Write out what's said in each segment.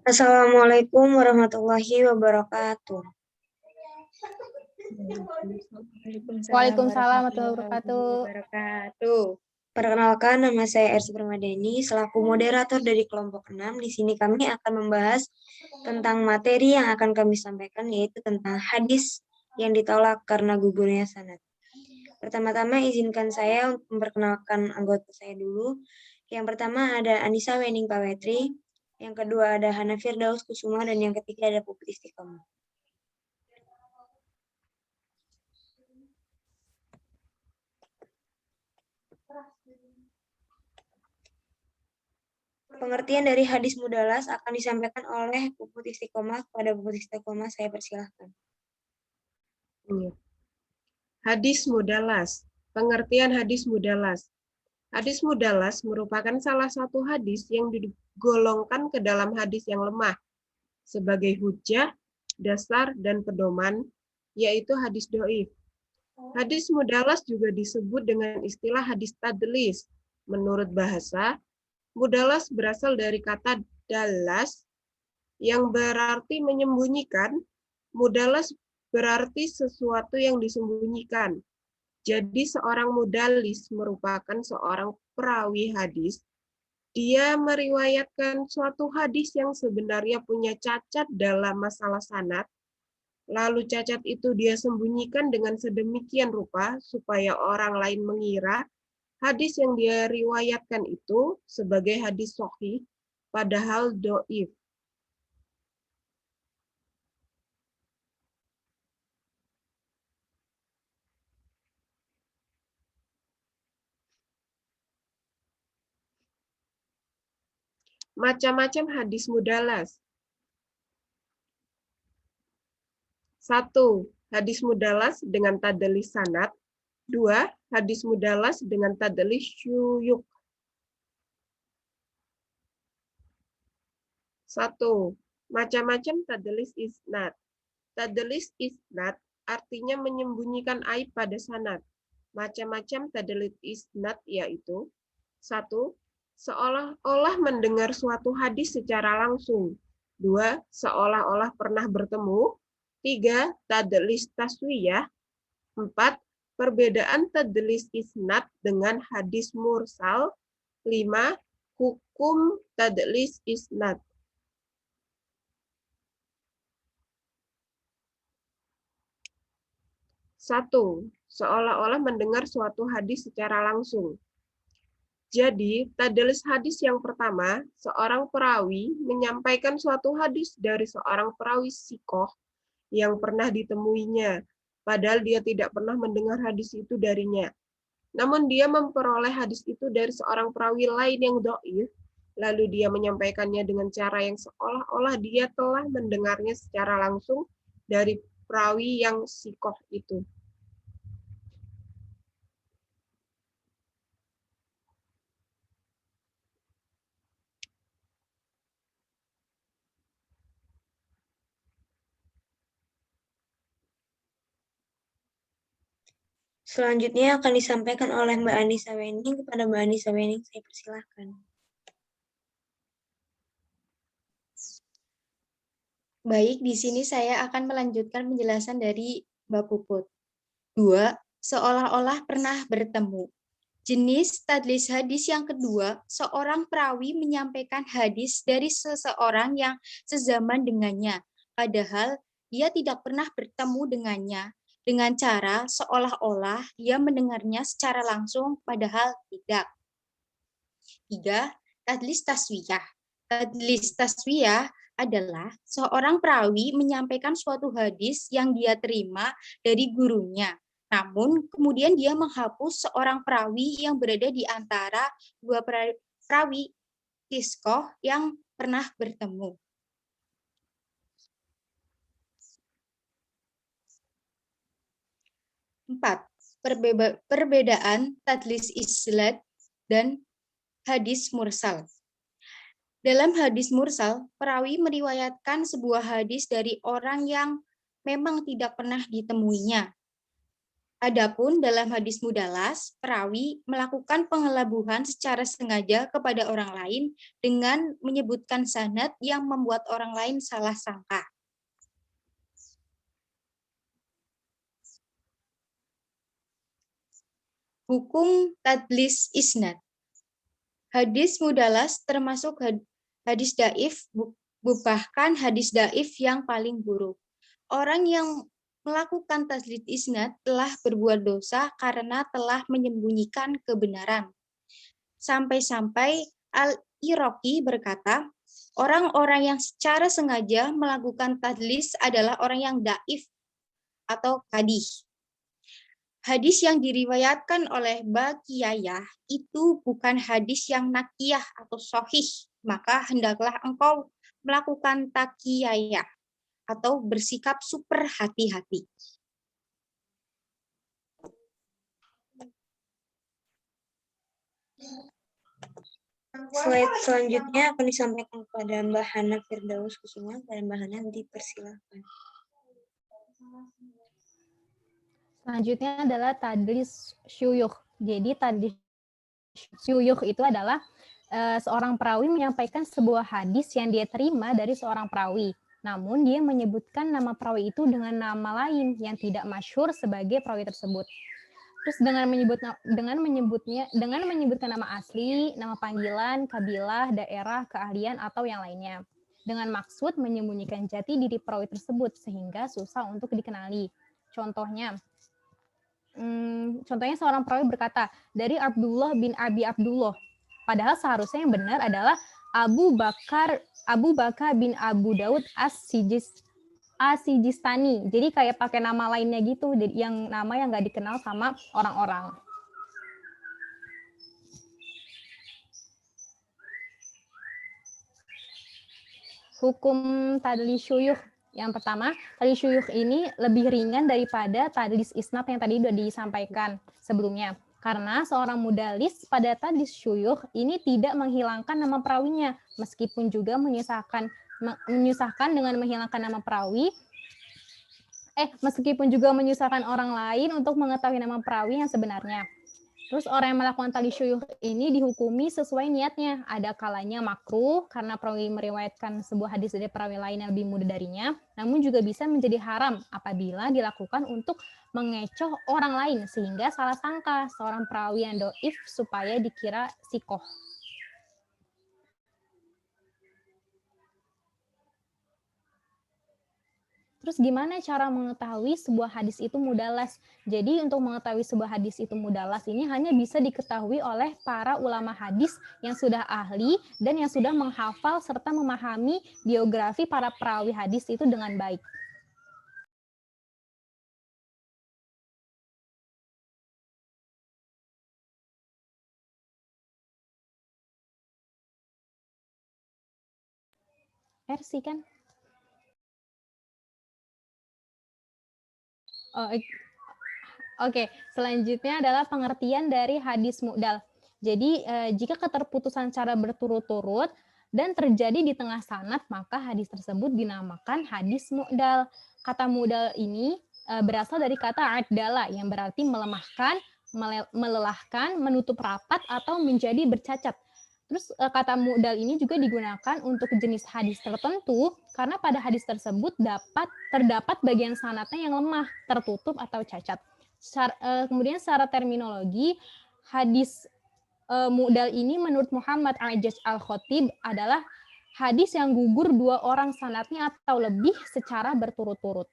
Assalamualaikum warahmatullahi wabarakatuh. Waalaikumsalam warahmatullahi wabarakatuh. Perkenalkan, nama saya Ersi Permadeni selaku moderator dari kelompok 6. Di sini kami akan membahas tentang materi yang akan kami sampaikan, yaitu tentang hadis yang ditolak karena gugurnya sanad. Pertama-tama izinkan saya untuk memperkenalkan anggota saya dulu. Yang pertama ada Anissa Wening Pawetri, yang kedua ada Hana Firdaus Kusuma, dan yang ketiga ada Puput Istiqomah. Pengertian dari hadis mudalas akan disampaikan oleh Puput Istiqomah. Kepada Puput Istiqomah saya persilahkan. Hadis mudalas. Pengertian hadis mudalas. Hadis mudalas merupakan salah satu hadis yang digolongkan ke dalam hadis yang lemah sebagai hujjah, dasar, dan pedoman, yaitu hadis dhaif. Hadis mudalas juga disebut dengan istilah hadis tadlis. Menurut bahasa, mudalas berasal dari kata dalas yang berarti menyembunyikan. Mudalas berarti sesuatu yang disembunyikan. Jadi seorang mudalis merupakan seorang perawi hadis. Dia meriwayatkan suatu hadis yang sebenarnya punya cacat dalam masalah sanad. Lalu cacat itu dia sembunyikan dengan sedemikian rupa supaya orang lain mengira hadis yang dia riwayatkan itu sebagai hadis sahih, padahal dhaif. Macam-macam hadis mudalas. 1. Hadis mudalas dengan tadlis sanad. 2. Hadis mudalas dengan tadlis syuyukh. 1. Macam-macam tadlis isnad. Tadlis isnad artinya menyembunyikan aib pada sanad. Macam-macam tadlis isnad yaitu 1. Seolah-olah mendengar suatu hadis secara langsung. 2. Seolah-olah pernah bertemu. 3. Tadlis taswiyah. 4. Perbedaan tadlis isnad dengan hadis mursal. 5. Hukum tadlis isnad. Satu, seolah-olah mendengar suatu hadis secara langsung. Jadi, tadlis hadis yang pertama, seorang perawi menyampaikan suatu hadis dari seorang perawi sikoh yang pernah ditemuinya, padahal dia tidak pernah mendengar hadis itu darinya. Namun dia memperoleh hadis itu dari seorang perawi lain yang dhaif, lalu dia menyampaikannya dengan cara yang seolah-olah dia telah mendengarnya secara langsung dari perawi yang sikoh itu. Selanjutnya akan disampaikan oleh Mbak Anissa Wening. Kepada Mbak Anissa Wening saya persilahkan. Baik, di sini saya akan melanjutkan penjelasan dari Mbak Puput. 2. Seolah-olah pernah bertemu. Jenis tadlis hadis yang kedua, seorang perawi menyampaikan hadis dari seseorang yang sezaman dengannya, padahal dia tidak pernah bertemu dengannya, dengan cara seolah-olah dia mendengarnya secara langsung, padahal tidak. 3. Tadlis taswiyah. Tadlis taswiyah adalah seorang perawi menyampaikan suatu hadis yang dia terima dari gurunya. Namun, kemudian dia menghapus seorang perawi yang berada di antara dua perawi kiskoh yang pernah bertemu. 4. Perbedaan tadlis isnad dan hadis mursal. Dalam hadis mursal, perawi meriwayatkan sebuah hadis dari orang yang memang tidak pernah ditemuinya. Adapun dalam hadis mudalas, perawi melakukan pengelabuhan secara sengaja kepada orang lain dengan menyebutkan sanad yang membuat orang lain salah sangka. Hukum tadlis isnad. Hadis mudalas termasuk hadis daif, bahkan hadis daif yang paling buruk. Orang yang melakukan tadlis isnad telah berbuat dosa karena telah menyembunyikan kebenaran. Sampai-sampai Al-Iraqi berkata, orang-orang yang secara sengaja melakukan tadlis adalah orang yang daif atau kadih. Hadis yang diriwayatkan oleh Baqiyah itu bukan hadis yang nakiyah atau sohih, maka hendaklah engkau melakukan takiyah atau bersikap super hati-hati. Slide selanjutnya akan disampaikan kepada Mbak Hana Firdaus Kusuma. Dan Mbak Hana dipersilakan. Selanjutnya adalah tadlis syuyukh. Jadi tadlis syuyukh itu adalah seorang perawi menyampaikan sebuah hadis yang dia terima dari seorang perawi. Namun dia menyebutkan nama perawi itu dengan nama lain yang tidak masyhur sebagai perawi tersebut. Terus dengan menyebutkan nama asli, nama panggilan, kabilah, daerah, keahlian atau yang lainnya. Dengan maksud menyembunyikan jati diri perawi tersebut sehingga susah untuk dikenali. Contohnya seorang perawi berkata dari Abdullah bin Abi Abdullah. Padahal seharusnya yang benar adalah Abu Bakar bin Abu Daud As-Sijistani. Jadi kayak pakai nama lainnya gitu, yang nama yang nggak dikenal sama orang-orang. Hukum tadlis syuyukh. Yang pertama, tadlis syuyukh ini lebih ringan daripada tadlis isnad yang tadi sudah disampaikan sebelumnya. Karena seorang mudalis pada tadlis syuyukh ini tidak menghilangkan nama perawinya, meskipun juga menyusahkan dengan menghilangkan nama perawi, meskipun juga menyusahkan orang lain untuk mengetahui nama perawi yang sebenarnya. Terus orang yang melakukan tadlis syuyukh ini dihukumi sesuai niatnya. Ada kalanya makruh karena perawi meriwayatkan sebuah hadis dari perawi lain yang lebih muda darinya, namun juga bisa menjadi haram apabila dilakukan untuk mengecoh orang lain sehingga salah sangka seorang perawi yang doif supaya dikira sikoh. Terus gimana cara mengetahui sebuah hadis itu mudalas? Jadi untuk mengetahui sebuah hadis itu mudalas ini hanya bisa diketahui oleh para ulama hadis yang sudah ahli dan yang sudah menghafal serta memahami biografi para perawi hadis itu dengan baik. Versi kan? Oke, selanjutnya adalah pengertian dari hadis mu'dal. Jadi, jika keterputusan secara berturut-turut dan terjadi di tengah sanad, maka hadis tersebut dinamakan hadis mu'dal. Kata mu'dal ini berasal dari kata adala yang berarti melemahkan, melelahkan, menutup rapat, atau menjadi bercacat. Terus kata mu'dal ini juga digunakan untuk jenis hadis tertentu karena pada hadis tersebut terdapat bagian sanadnya yang lemah, tertutup atau cacat. Kemudian secara terminologi, hadis mu'dal ini menurut Muhammad Ajaz Al-Khatib adalah hadis yang gugur dua orang sanadnya atau lebih secara berturut-turut.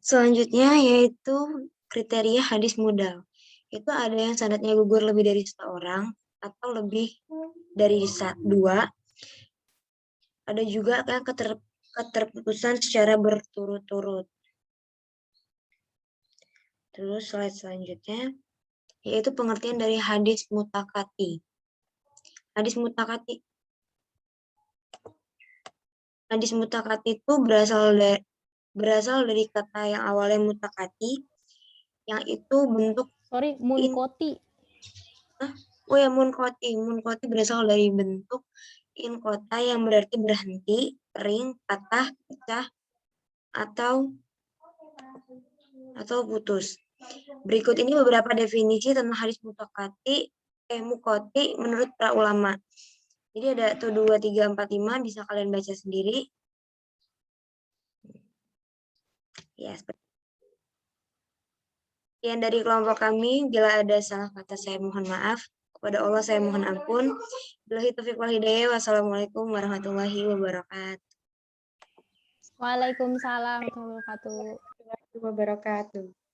Selanjutnya yaitu kriteria hadis mu'dal. Itu ada yang sanadnya gugur lebih dari seorang atau lebih dari dua. Ada juga yang keterputusan secara berturut-turut. Terus slide selanjutnya yaitu pengertian dari hadis mutakati. Hadis mutakati itu berasal dari kata yang awalnya mutakati, yang itu bentuk munkoti. Munkoti berasal dari bentuk kota yang berarti berhenti, kering, patah, pecah, atau putus. Berikut ini beberapa definisi tentang hadis mukoti menurut para ulama. Jadi ada tuh 2, 3, 4, 5, bisa kalian baca sendiri. Ya, sekian dari kelompok kami. Bila ada salah kata saya mohon maaf. Kepada Allah saya mohon ampun. Billahi taufiq wal hidayah. Wassalamualaikum warahmatullahi wabarakatuh. Waalaikumsalam warahmatullahi wabarakatuh. Wabarakatuh.